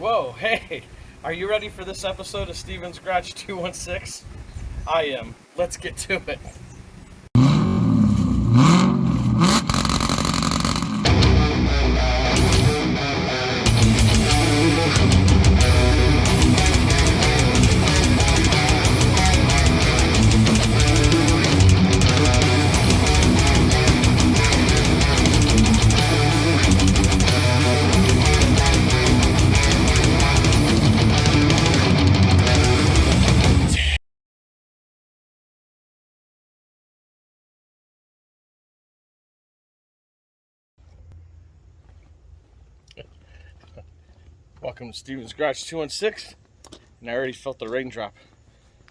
Whoa, hey, are you ready for this episode of Steven's Garage 216? I am. Let's get to it. Welcome to Steven's Garage 216, and I already felt the raindrop.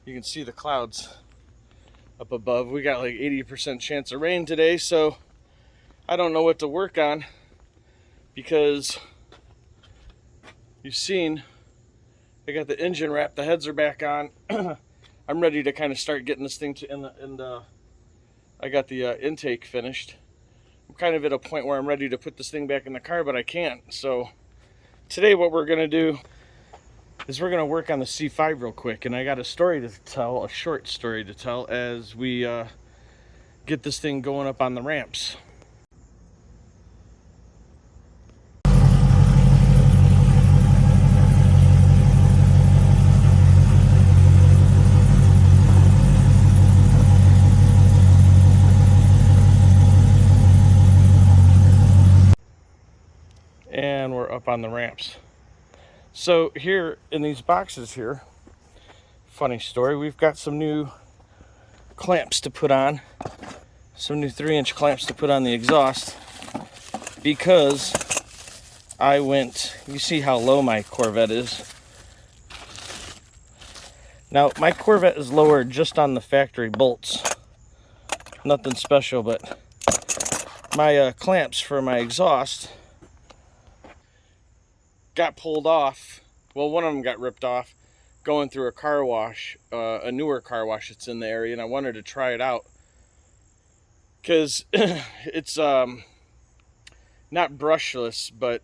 You can see the clouds up above. We got like 80% chance of rain today, so I don't know what to work on because you've seen I got the engine wrapped, the heads are back on. I'm ready to kind of start getting this thing to I got the intake finished. I'm kind of at a point where I'm ready to put this thing back in the car, but I can't. So today what we're going to do is we're going to work on the C5 real quick, and I got a story to tell, a short story to tell as we get this thing going up on the ramps. And we're up on the ramps. So here in these boxes here, funny story, we've got some new clamps to put on, some new 3-inch clamps to put on the exhaust, because I went, you see how low my Corvette is. Now my Corvette is lowered just on the factory bolts, nothing special, but my clamps for my exhaust got pulled off. Well, one of them got ripped off going through a car wash, a newer car wash that's in the area, and I wanted to try it out because it's not brushless, but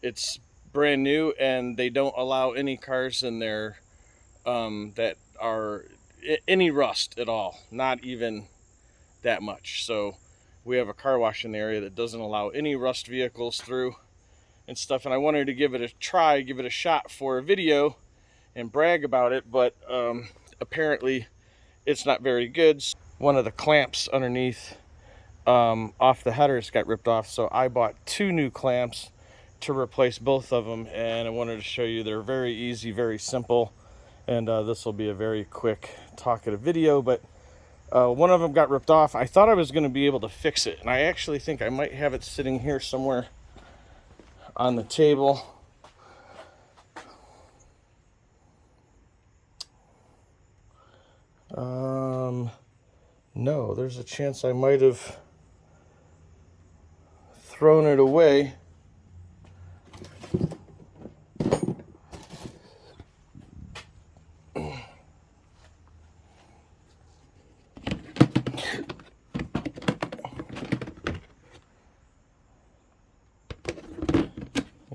it's brand new, and they don't allow any cars in there that are any rust at all, not even that much. So we have a car wash in the area that doesn't allow any rust vehicles through and stuff, and I wanted to give it a try, give it a shot for a video and brag about it, but apparently it's not very good. One of the clamps underneath off the headers got ripped off, so I bought 2 new clamps to replace both of them, and I wanted to show you they're very easy, very simple, and this will be a very quick talkative video. But one of them got ripped off. I thought I was going to be able to fix it, and I actually think I might have it sitting here somewhere on the table. No, there's a chance I might have thrown it away.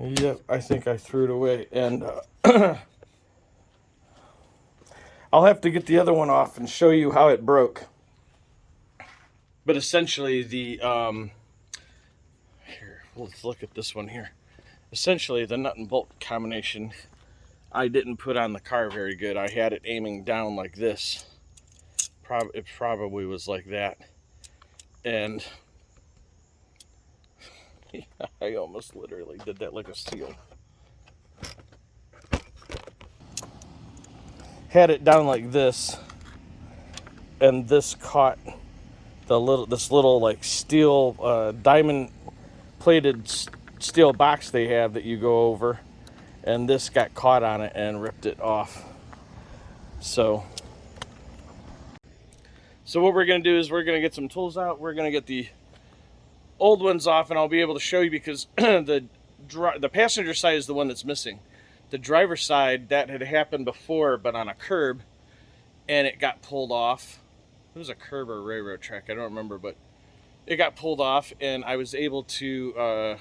Yep, I think I threw it away, and I'll have to get the other one off and show you how it broke. But essentially here, let's look at this one here. Essentially the nut and bolt combination I didn't put on the car very good. I had it aiming down like this. It probably was like that. And I almost literally did that like a seal. Had it down like this, and this caught this little like steel diamond plated steel box they have that you go over, and this got caught on it and ripped it off. So what we're gonna do is we're gonna get some tools out. We're gonna get the old ones off, and I'll be able to show you, because the passenger side is the one that's missing. The driver's side, that had happened before, but on a curb, and it got pulled off. It was a curb or a railroad track, I don't remember, but it got pulled off, and I was able to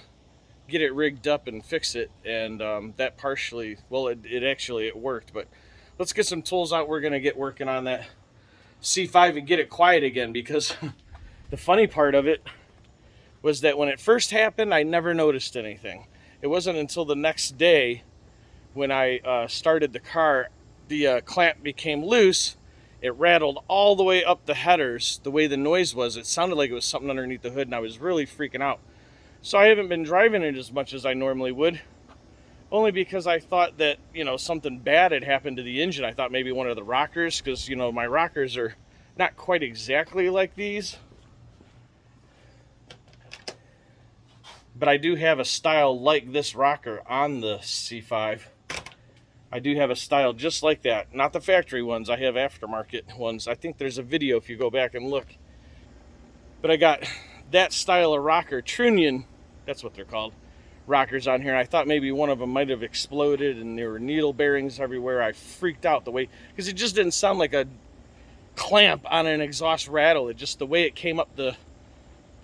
get it rigged up and fix it, and that partially, well, it worked. But let's get some tools out. We're gonna get working on that C5 and get it quiet again, because the funny part of it was that when it first happened, I never noticed anything. It wasn't until the next day when I started the car, the clamp became loose. It rattled all the way up the headers. The way the noise was, it sounded like it was something underneath the hood, and I was really freaking out. So I haven't been driving it as much as I normally would, only because I thought that, you know, something bad had happened to the engine. I thought maybe one of the rockers, because, you know, my rockers are not quite exactly like these, but I do have a style like this rocker on the C5. I do have a style just like that. Not the factory ones. I have aftermarket ones. I think there's a video if you go back and look. But I got that style of rocker, trunnion, that's what they're called, rockers on here. I thought maybe one of them might have exploded and there were needle bearings everywhere. I freaked out the way, because it just didn't sound like a clamp on an exhaust rattle. It just, the way it came up the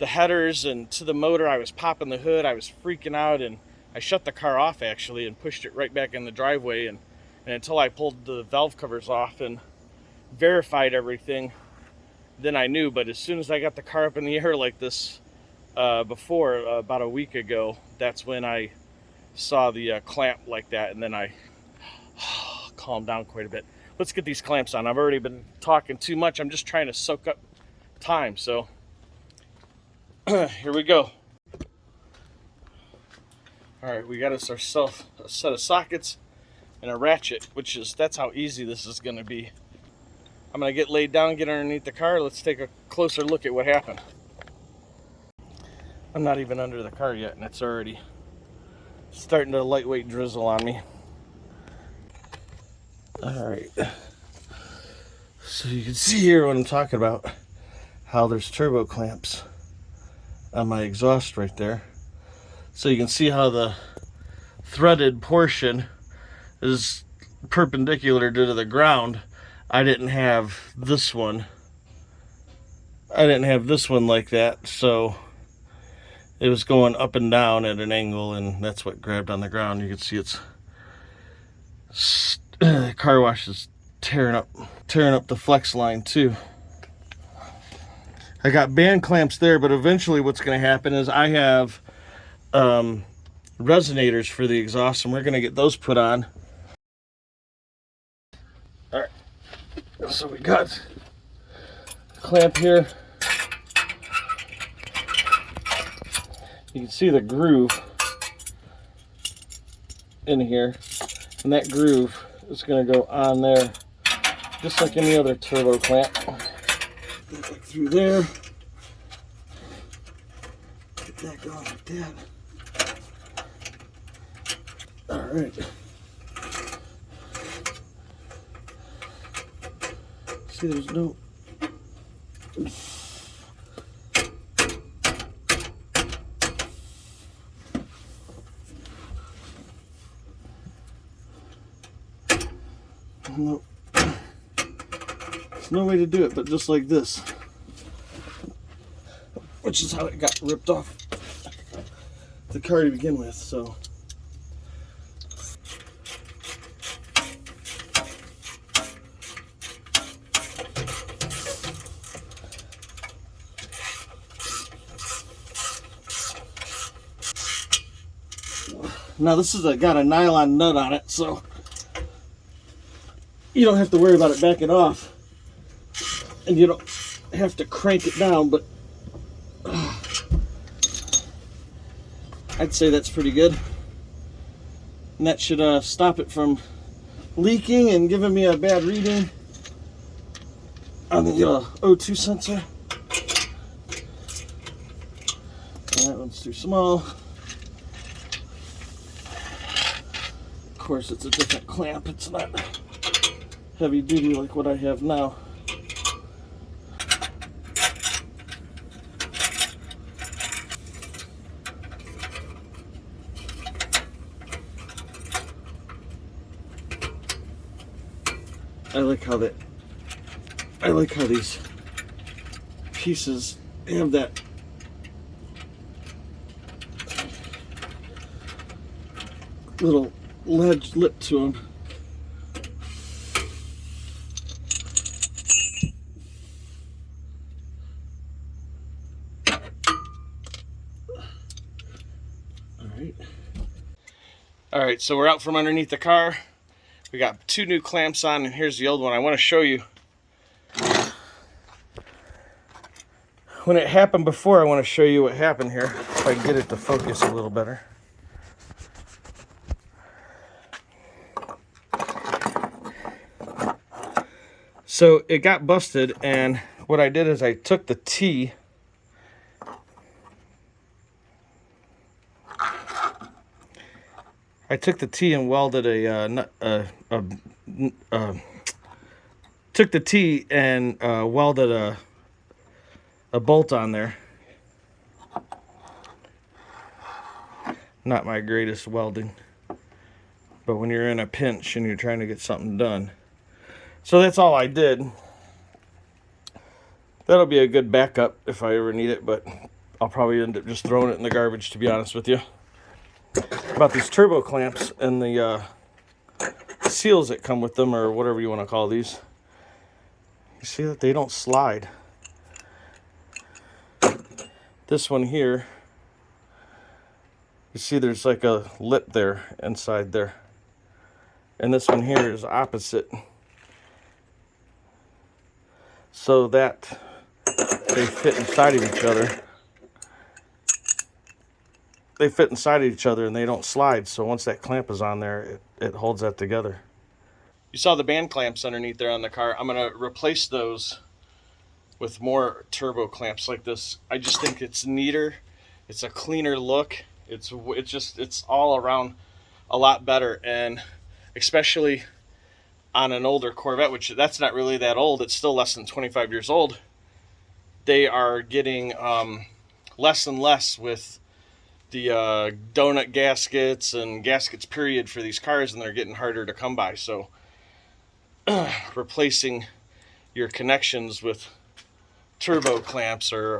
headers and to the motor, I was popping the hood. I was freaking out, and I shut the car off actually and pushed it right back in the driveway, and until I pulled the valve covers off and verified everything, then I knew. But as soon as I got the car up in the air like this before, about a week ago, that's when I saw the clamp like that, and then I calmed down quite a bit. Let's get these clamps on. I've already been talking too much. I'm just trying to soak up time, so here we go. All right, we got us ourselves a set of sockets and a ratchet, that's how easy this is going to be. I'm going to get laid down, get underneath the car. Let's take a closer look at what happened. I'm not even under the car yet, and it's already starting to lightweight drizzle on me. All right, so you can see here what I'm talking about, how there's turbo clamps on my exhaust right there. So you can see how the threaded portion is perpendicular to the ground. I didn't have this one. I didn't have this one like that, so it was going up and down at an angle, and that's what grabbed on the ground. You can see it's car wash is tearing up the flex line too. I got band clamps there, but eventually what's going to happen is I have resonators for the exhaust, and we're going to get those put on. All right, so we got a clamp here. You can see the groove in here, and that groove is going to go on there just like any other turbo clamp. Get that through there. Get that going like that. All right. See, there's no... No. There's no way to do it but just like this. Which is how it got ripped off the car to begin with, so... Now this is got a nylon nut on it, so you don't have to worry about it backing off, and you don't have to crank it down, but I'd say that's pretty good, and that should stop it from leaking and giving me a bad reading on the O2 sensor. And that one's too small. Of course, it's a different clamp. It's not heavy duty like what I have now. I like how these pieces have that little ledge lip to them. All right, so we're out from underneath the car. We got 2 new clamps on, and here's the old one. I want to show you. When it happened before, I want to show you what happened here. If I can get it to focus a little better. So it got busted, and what I did is I took the T. And welded a bolt on there. Not my greatest welding, but when you're in a pinch and you're trying to get something done. So that's all I did. That'll be a good backup if I ever need it, but I'll probably end up just throwing it in the garbage, to be honest with you. About these turbo clamps and the seals that come with them, or whatever you want to call these. You see that they don't slide. This one here, you see there's like a lip there inside there. And this one here is opposite. So that they fit inside of each other. They fit inside of each other and they don't slide. So once that clamp is on there, it holds that together. You saw the band clamps underneath there on the car. I'm going to replace those with more turbo clamps like this. I just think it's neater. It's a cleaner look. It's all around a lot better, and especially on an older Corvette, which that's not really that old. It's still less than 25 years old. They are getting less and less with the donut gaskets and gaskets period for these cars, and they're getting harder to come by. So replacing your connections with turbo clamps are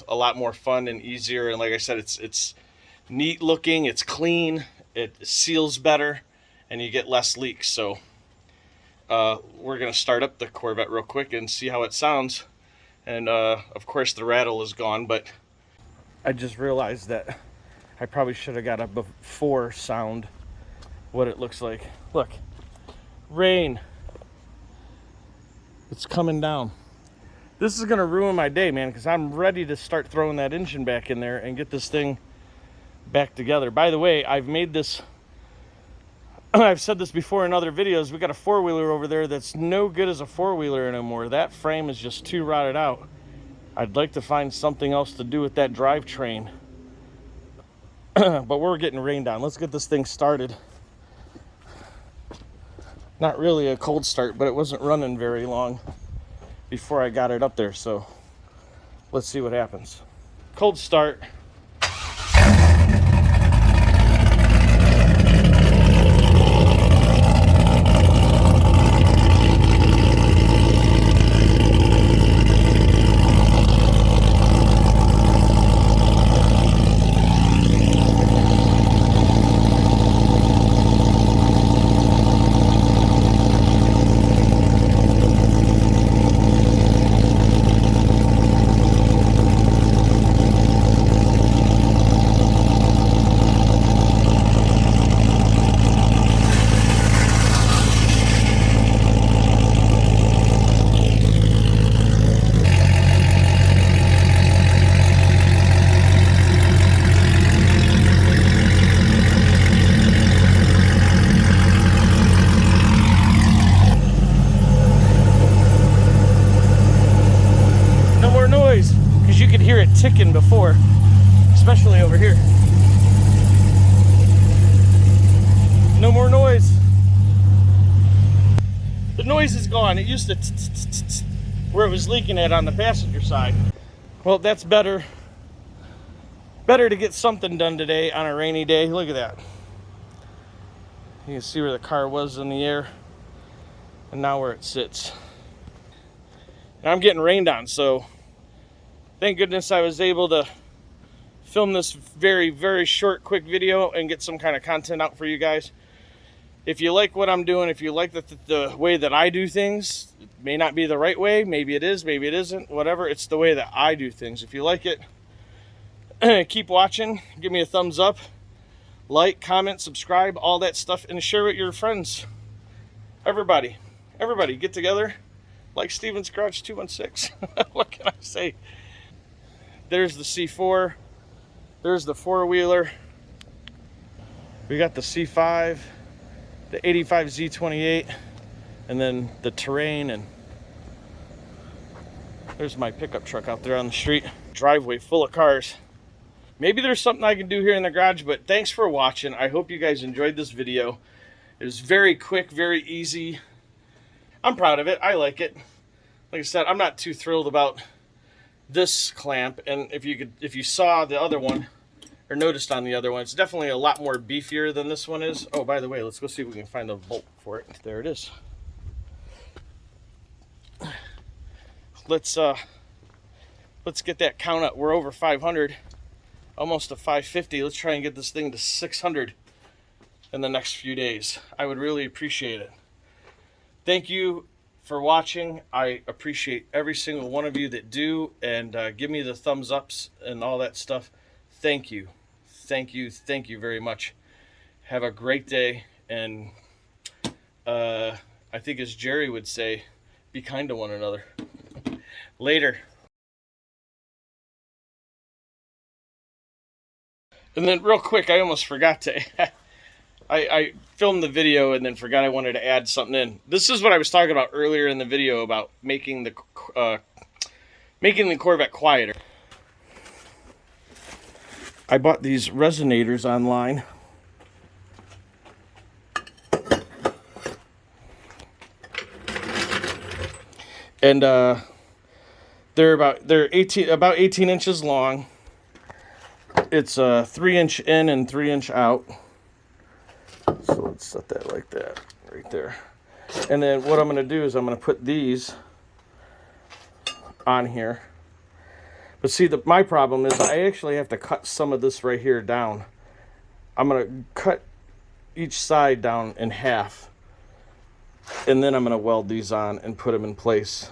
a lot more fun and easier. And like I said, it's neat looking, it's clean, it seals better, and you get less leaks. So we're gonna start up the Corvette real quick and see how it sounds. And of course the rattle is gone, but I just realized that I probably should have got a before sound, what it looks like. Look, rain, it's coming down. This is gonna ruin my day, man, because I'm ready to start throwing that engine back in there and get this thing back together. By the way, I've made this, I've said this before in other videos, we got a four-wheeler over there that's no good as a four-wheeler anymore. That frame is just too rotted out. I'd like to find something else to do with that drivetrain. But we're getting rained on. Let's get this thing started. Not really a cold start, but it wasn't running very long before I got it up there, so let's see what happens. Cold start. Because you could hear it ticking before, especially over here. No more noise. The noise is gone. It used to where it was leaking at on the passenger side. Well, that's better. Better to get something done today on a rainy day. Look at that. You can see where the car was in the air and now where it sits. And I'm getting rained on, so thank goodness I was able to film this very, very short, quick video and get some kind of content out for you guys. If you like what I'm doing, if you like the way that I do things, it may not be the right way. Maybe it is, maybe it isn't, whatever. It's the way that I do things. If you like it, keep watching. Give me a thumbs up. Like, comment, subscribe, all that stuff, and share with your friends. Everybody get together like Steven's Garage 216. What can I say? There's the C4. There's the four-wheeler. We got the C5, the 85 Z28, and then the Terrain, and there's my pickup truck out there on the street. Driveway full of cars. Maybe there's something I can do here in the garage, but thanks for watching. I hope you guys enjoyed this video. It was very quick, very easy. I'm proud of it. I like it. Like I said, I'm not too thrilled about this clamp, and if you saw the other one, or noticed on the other one, it's definitely a lot more beefier than this one is. Oh, by the way, let's go see if we can find a bolt for it. There it is. Let's get that count up. We're over 500, almost to 550. Let's try and get this thing to 600 in the next few days. I would really appreciate it. Thank you for watching. I appreciate every single one of you that do, and give me the thumbs ups and all that stuff. Thank you. Thank you. Thank you very much. Have a great day, and I think, as Jerry would say, be kind to one another. Later. And then real quick, I almost forgot to I filmed the video and then forgot I wanted to add something in. This is what I was talking about earlier in the video about making the Corvette quieter. I bought these Resonators online. And they're about 18 inches long. It's a 3-inch in and 3-inch out. So let's set that like that, right there. And then what I'm going to do is I'm going to put these on here. But see, my problem is I actually have to cut some of this right here down. I'm going to cut each side down in half. And then I'm going to weld these on and put them in place.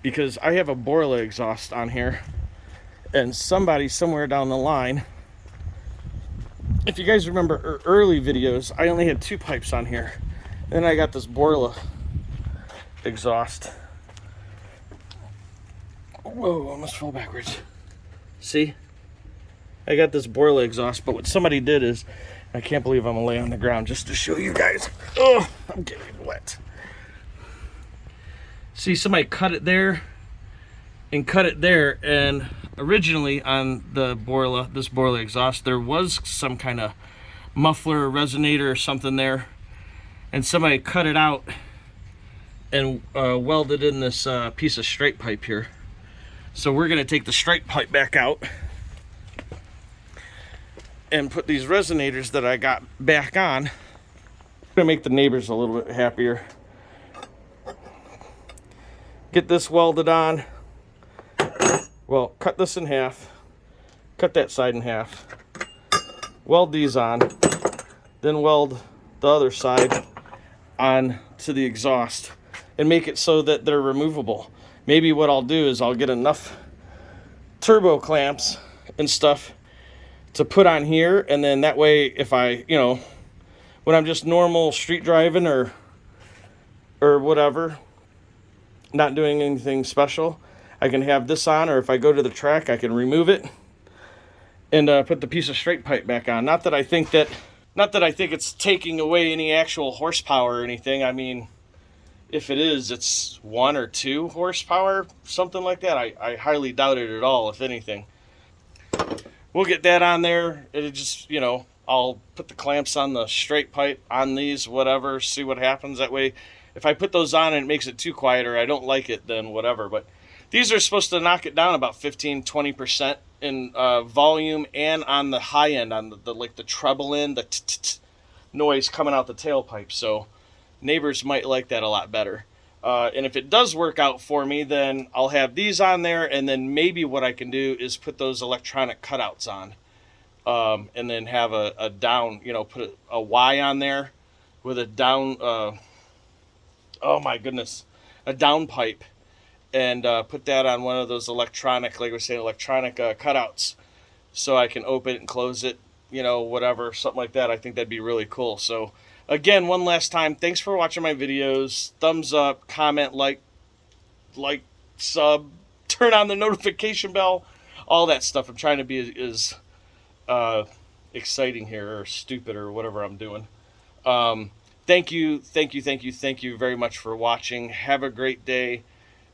Because I have a Borla exhaust on here. And somebody somewhere down the line, if you guys remember early videos, I only had 2 pipes on here. Then I got this Borla exhaust. Whoa, almost fell backwards. See? I got this Borla exhaust, but what somebody did is, I can't believe I'm gonna lay on the ground just to show you guys. Oh, I'm getting wet. See, somebody cut it there and cut it there, and originally on the Borla, this Borla exhaust, there was some kind of muffler or resonator or something there, and somebody cut it out and welded in this piece of straight pipe here. So we're going to take the straight pipe back out and put these resonators that I got back on. I'm going to make the neighbors a little bit happier. Get this welded on. Well, cut this in half. Cut that side in half. Weld these on. Then weld the other side on to the exhaust and make it so that they're removable. Maybe what I'll do is I'll get enough turbo clamps and stuff to put on here, and then that way if I, when I'm just normal street driving or whatever, not doing anything special, I can have this on, or if I go to the track, I can remove it and put the piece of straight pipe back on. Not that I think it's taking away any actual horsepower or anything. I mean, if it is, it's 1 or 2 horsepower, something like that. I highly doubt it at all, if anything. We'll get that on there. It'll just, I'll put the clamps on the straight pipe on these, whatever, see what happens. That way, if I put those on and it makes it too quiet or I don't like it, then whatever. But these are supposed to knock it down about 15-20% in volume, and on the high end, on the treble end, the noise coming out the tailpipe. So neighbors might like that a lot better. And if it does work out for me, then I'll have these on there, and then maybe what I can do is put those electronic cutouts on, and then have a down, put a Y on there with a down, oh my goodness, a down pipe, and put that on one of those electronic, like we're saying, electronic cutouts, so I can open it and close it, whatever, something like that. I think that'd be really cool. So again, one last time, thanks for watching my videos. Thumbs up, comment, like, sub, turn on the notification bell, all that stuff. I'm trying to be as exciting here, or stupid, or whatever I'm doing. Thank you very much for watching. Have a great day.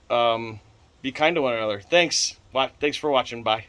Be kind to one another. Thanks for watching. Bye.